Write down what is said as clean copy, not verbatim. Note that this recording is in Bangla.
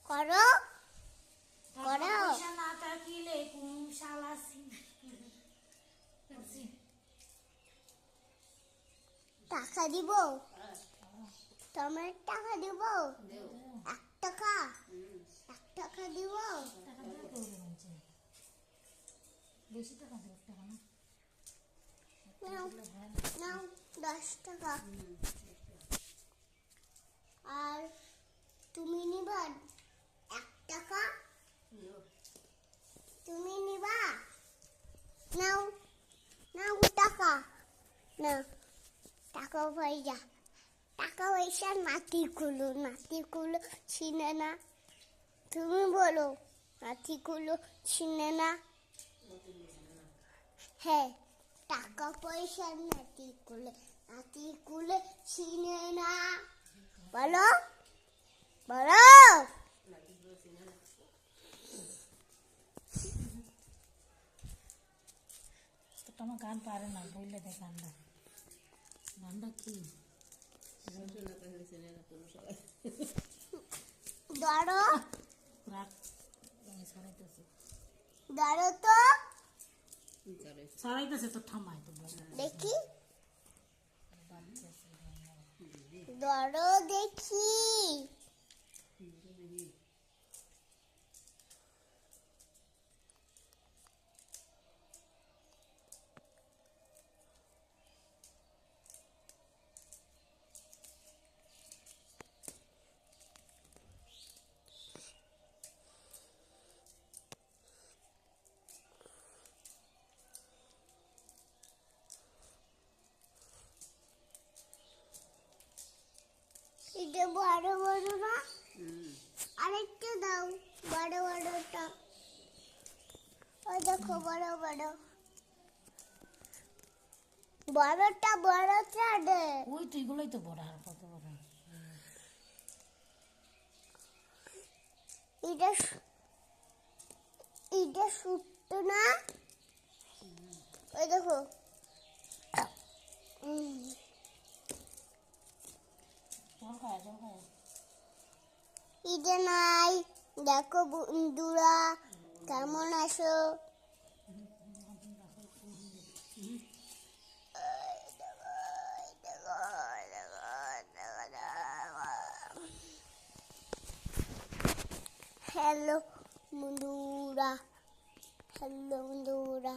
করো করো। পয়সা না থাকিলে কোন শালা টাকা দিব, তোমার টাকা দিব, 1 টাকা, 1 টাকা দিব। টাকা দিয়ে করবে বলছে বেশি টাকা দেবে টাকা না নাও নাও 10 টাকা। আর তুমি নিবা 1 টাকা, তুমি নিবা, নাও নাও টাকা, না টাকা পয়সা, টাকা পয়সা নাতিগুলো চিনে না। তুমি বলো নাতিগুলো চিনে না। হ্যাঁ, টাকা পয়সা নাতিগুলো চিনে না। বলো বলো। তো আমার গান পারে না বললে দেখ গানটা কি ধরো রাখ সরাইতেছে ধরো তো সরাইতেছে তো থামাই তো দেখি, ধরো দেখি। এটা বড় বড় না, আরেকটা দাও বড় বড়টা। ওই দেখো বড় বড়, বড়টা বড়টা দে। ওই তো এগুলোই তো বড় আর কত বড় এটা এটা সুট্ট না, ওই দেখো। এটা নাই। দেখো বন্ধুরা কেমন আছো? হ্যালো বন্ধুরা, হ্যালো বন্ধুরা।